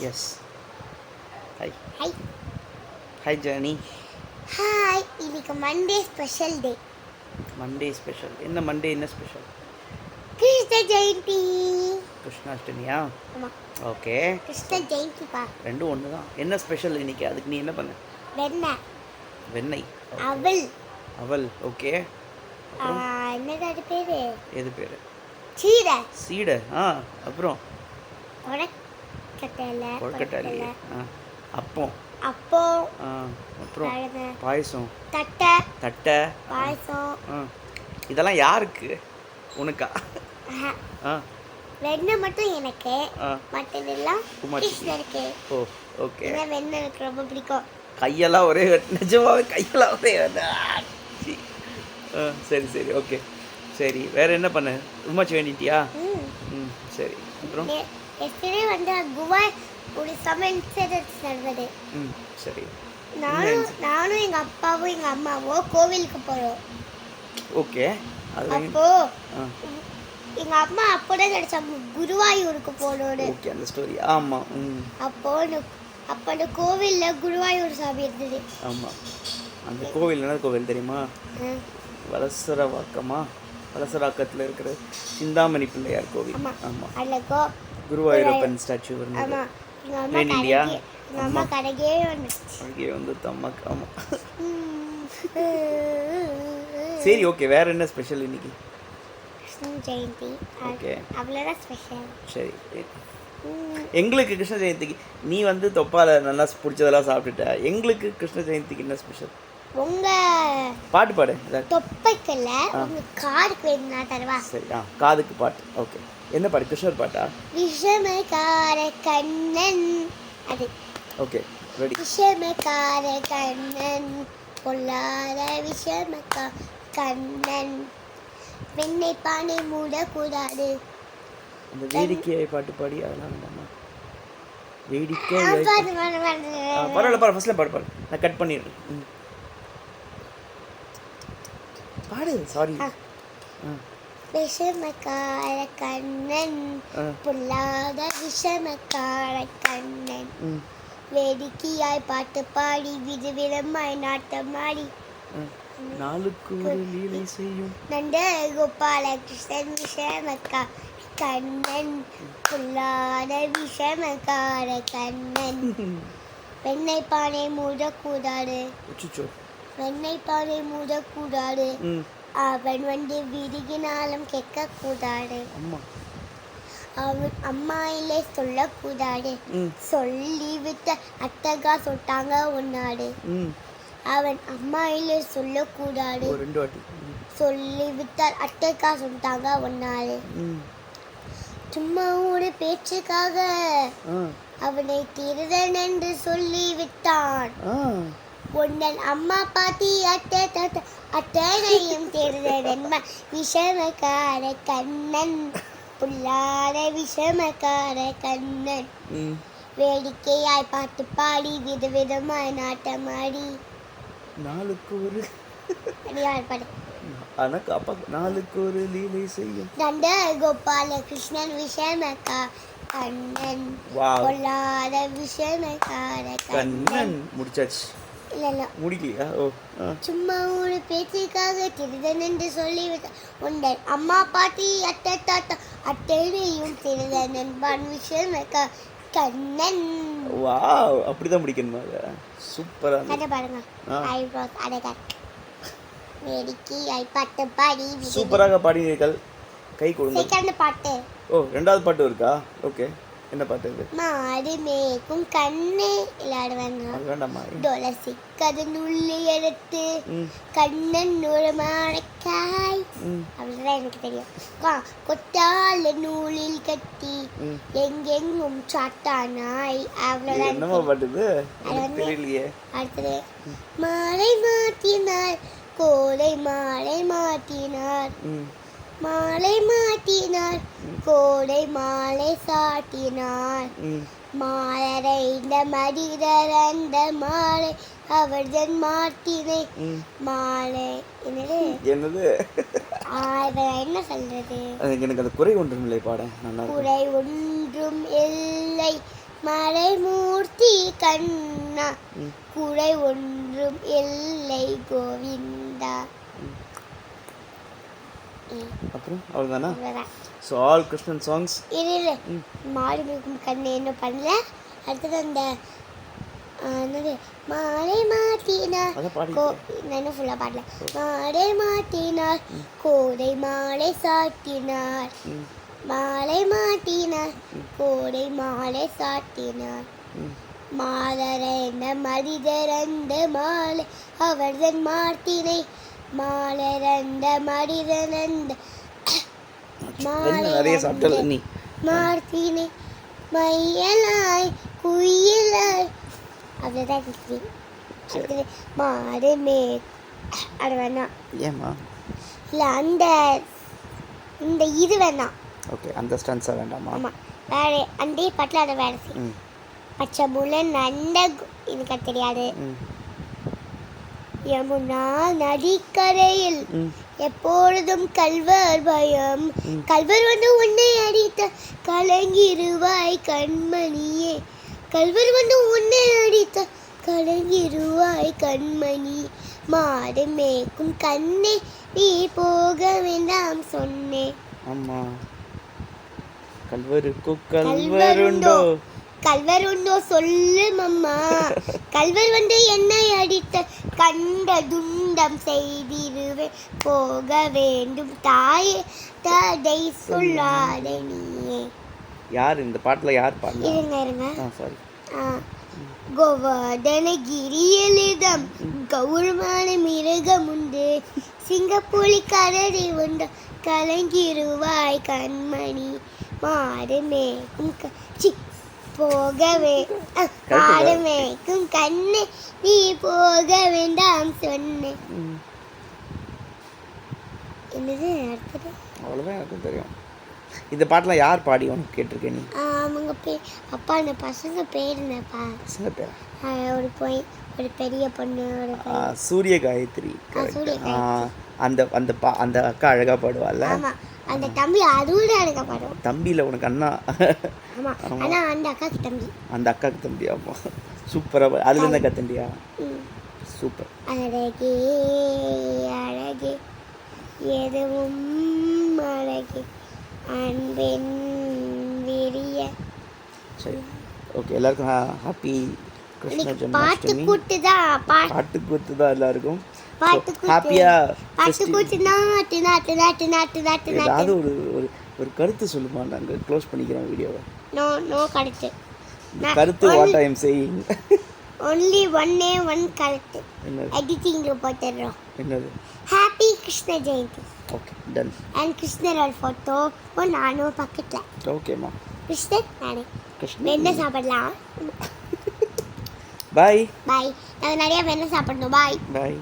S. Hi. Hi. Hi Johnny. Hi. இன்னைக்கு Monday special day. Monday special. என்ன Monday என்ன special? Krishna Jayanti. கிருஷ்ணாஷ்டமியா? ஆமா. ஓகே. கிருஷ்ண ஜெயந்தி பா. ரெண்டும் ஒன்று தான். என்ன ஸ்பெஷல் இன்னைக்கு? அதுக்கு நீ என்ன பண்ண? வெண்ணெய். வெண்ணெய். அவல். அவல். ஓகே. என்னது அது பேரு? எது பேர்? சீடை. சீடை. அப்புறம் கொழுக்கட்டை. அப்பம். அப்பம். அப்புறம் பாயசம். தட்டை பாயசம். இதெல்லாம் யாருக்கு? உனக்கா? வெண்ணெய் மட்டும் எனக்கு, மற்றதெல்லாம் கிருஷ்ணருக்கு. ஓ ஓகே. வெண்ணெய் எனக்கு ரொம்ப பிடிக்கும். கையெல்லாம் ஒரே நிஜமாவே கையெல்லாம் ஒரே சரி சரி ஓகே. சரி வேற என்ன பண்ண? உமாச்சு வேண்டிட்டியா? சரி. அப்புறம் எஸ்டே வந்து குவா ஒரு இன்சிடென்ட் நடந்தது. சரி. நானும் எங்க அப்பாவும் எங்க அம்மாவும் கோவிலுக்கு போறோம். ஓகே. அப்போ எங்க அம்மா அப்போதான் கிடைச்சாங்க குருவாயூருக்கு போனோடு. ஓகே அந்த ஸ்டோரி. ஆமா. அப்போ அந்த கோவில்ல குருவாயூர் சாமி இருந்தது. ஆமா. அந்த கோவில் என்ன கோவில் தெரியுமா? வலசராக்கத்தில் இருக்கிற சிந்தாமணி பிள்ளையார் கோவில். ஆமாம். அதில் குருவாயூரப்பன் ஸ்டாச்சு இருந்தது. வேண்டியா? அம்மா கடைக்கே வந்து அம்மாக்கு. ஆமாம். சரி ஓகே. வேற என்ன ஸ்பெஷல் இன்னைக்கு? கிருஷ்ண ஜெயந்தி. ஓகே அவ்வளோதான் ஸ்பெஷல். சரி. எங்களுக்கு கிருஷ்ண ஜெயந்திக்கு நீ வந்து தொப்பால நல்லா பிடிச்சதெல்லாம் சாப்பிட்டுட்ட. எங்களுக்கு கிருஷ்ண ஜெயந்திக்கு என்ன ஸ்பெஷல்? உங்க பாட்டு பாடு. தொப்பைக்கல்ல உங்க காதுக்கு வேணும்னா தருவா. சரி. காதுக்கு பாட்டு. ஓகே. என்ன பாட்டு? கிருஷ்ணர் பாட்டா? விஷமக்கார கண்ணன். அது ஓகே. ரெடி. விஷமக்கார கண்ணன் பொல்லாத விஷமக்கார கண்ணன் வெண்ணை பானை மூடக்கூடாது. அந்த வேடிக்கையை பாட்டு பாடி அதெல்லாம் வேண்டாமா? வேடிக்கை பரவாயில்ல. ஃபர்ஸ்ட்ல பாடு. நான் கட் பண்ணிடுறேன். பாடு. சாரி. விஷமக்கார கண்ணன் பொல்லாத விஷமக்கார கண்ணன் வேடிக்கையாய் பாட்டு பாடி விதவிதமாய் நாட்டமாடி நாளுக்கு ஒரு லீலை செய்யும் நண்ட கோபால கிருஷ்ணன் விஷமக்கா கண்ணன் பொல்லாத விஷமக்கார கண்ணன் வெண்ணை பானை மூடக்கூடாது. வெண்ணை பானை மூடக்கூடாது. அவன் வந்து விருகினாலும் கேட்கக்கூடாது. அவன் அம்மா இல்லை சொல்லக்கூடாது. சொல்லிவிட்ட அத்தகா சொல்லிட்டாங்க ஒன்னாடு. அவன் அம்மா இல்லை சொல்லக்கூடாது. சொல்லிவிட்டால் அத்தகா சொல்லிட்டாங்க ஒன்னாடு. சும்மா ஒரு பேச்சுக்காக அவனை திருடன் என்று சொல்லிவிட்டான். உன்னன் அம்மா பாட்டி அத்தனையும் திருடன் விஷமக்கார கண்ணன் புல்லாத விஷமக்கார கண்ணன் வேடிக்கையாய் பாட்டு பாடி விதவிதமாய் நாட்டமாடி நாளுக்கு ஒரு நாளுக்கு ஒரு லீலை செய்யும் நண்ட கோபால கிருஷ்ணன் விஷமக்கா கண்ணன் பொல்லாத விஷமக்கார கண்ணன். முடிச்சாச்சு. இல்ல முடிக்கலையா? சும்மா ஒரு பேச்சுக்காக திருடன் என்று சொல்லிவிட்டான். உண்டன் அம்மா பாட்டி அத்தனையும் திருடன் என்பான் விஷமக்கா கண்ணன். வாவ். அப்படிதான் முடிக்கணுமா? சூப்பரா பாருங்க. ஐப்ரோஸ் அடகர் வேடிக்கை பாட்டு பாடி சூப்பராக பாடினீர்கள். கை கொடுங்க. செகண்ட் பாட்டு. ரெண்டாவது பாட்டு இருக்கா? ஓகே. என்ன பாட்டு இது? மாடு மேய்க்கும் கண்ணே விளையாடுவாங்க. துளசிக்கது நுள்ளி எடுத்து கண்ணன் ஒரு மாடைக்காய் அப்படிதான் எனக்கு தெரியும். கொட்டால நூலில் கட்டி எங்கெங்கும் சாட்டானாய் அவ்வளவுதான். என்னமா பாட்டு? அடுத்தது மாலை மாட்டினார் கோலை மாலை மாட்டினார் மாலை மாட்டினார் கோடை மாலை சாட்டினார் மாலரைந்த மடிதர் அந்த மாலை அவர்தன் மாட்டினை மாலை என்னது என்ன சொல்றது? எனக்கு அது குறை ஒன்றும் இல்லை பாட. குறை ஒன்றும் இல்லை மறைமூர்த்தி கண்ணா ம். குறை ஒன்றும் இல்லை கோவிந்தா. அப்புறம் அவ்வளோதானா? அவ்வளவுதான். So all Krishnan songs. இரு ம். மாடு மேய்க்கும் கண்ணு என்ன பண்ணல. அடுத்தது அந்த என்னது மாலை மாட்டினார் அதான் பாடி நான் இன்னும் ஃபுல்லாக பாடல. மாலை மாட்டினார் கோடை மாலை சாட்டினார். மாலை மாட்டினார் கோடை மாலை சாட்டினார். மாலரந்த மனிதரந்த மாலை அவர்தன் மாட்டினை மாலரந்த மனிதனந்த நிறைய சாப்பிட்டல நீ. மார்த்தினை மையலாய் குயிலாய் அவ்வளோதான் அடுத்தது மாடு மே அது வேணாம். ஏம்மா? இல்லை அந்த இந்த இது வேணாம். ஓகே, அந்த ஸ்டன்ஸாக வேண்டாமா? ஆமாம் வேற அந்த பாட்டில் அதை வேறு செய்யும். பச்சை முல்லை நண்ட எனக்கு அது தெரியாது. யமுனா நதிக்கரையில் எப்பொழுதும் கல்வர் பயம். கல்வர் வந்து உன்னை அடித்த கலங்கிருவாய் கண்மணியே. கல்வர் வந்து உன்னை அடித்த கலங்கிருவாய் கண்மணி. மாடு மேய்க்கும் கண்ணே நீ போக வேண்டாம் சொன்னேன். அம்மா கல்வருக்கு கல்வருண்டோ கல்வருண்டோ சொல்லு மம்மா. கல்வர் வந்து என்னை அடித்த கண்ட துண்டம் செய்திருவேன் போக வேண்டும் தாயே தடை சொல்லாத நீயே. யார் இந்த பாட்டில் யார் பாடல? இருங்க சாரி. கோவர்தனகிரியலிதம் கௌரமான மிருகம் உண்டு சிங்கப்புலி கரடி உண்டு கலங்கிருவாய் கண்மணி. மாடு மேய்க்கும் போகவே மாடு மேய்க்கும் கண்ணு நீ போக வேண்டாம் சொன்னேன். என்னது அடுத்தது? அவ்வளோதான் எனக்கும் தெரியும். இந்த பாட்டெலாம் யார் பாடி உனக்கு கேட்டிருக்கேன் நீ? அவங்க அப்பா அந்த பசங்க பேர் என்னப்பா? பசங்க பேர் ஒரு பெரிய பொண்ணு ஒரு சூரிய காயத்ரி. அந்த அந்த அந்த அக்கா அழகாக பாடுவாள்ல. ஆமாம் அந்த தம்பி அதுவும் அழகாக பாடுவோம். தம்பியில் உனக்கு அண்ணா? ஆமாம் ஆனால் அந்த அக்காவுக்கு தம்பி. அந்த அக்காவுக்கு தம்பி. ஆமாம் சூப்பராக. அதில் என்ன கத்தண்டியா? சூப்பர். அழகே அழகே எதுவும் அழகே அன்பின் விரிய. சரி ஓகே, எல்லாருக்கும் ஹாப்பி கிருஷ்ண பாட்டு ஜென்மாஷ்டமி. கூட்டு தான் எல்லாருக்கும் ஹாப்பியா. பாட்டு கூட்டு நாட்டு நாட்டு நாட்டு நாட்டு நாட்டு ஏதாவது ஒரு ஒரு கருத்து சொல்லுமா? நாங்கள் க்ளோஸ் பண்ணிக்கிறோம் வீடியோவை. நோ கருத்து. கருத்து what I am saying. Only one கருத்து. என்னது? எடிட்டிங்கில் போட்டுடுறோம். என்னது? Happy Krishna Jayanti. Okay done. And கிருஷ்ணரோட ஃபோட்டோ நானும் பக்கத்தில். ஓகேம்மா. கிருஷ்ணன் நானே. கிருஷ்ணன் என்ன சாப்பிடலாம்? பாய். பாய். நாங்கள் நிறைய வெண்ணெய் சாப்பிடணும். பாய். பாய்.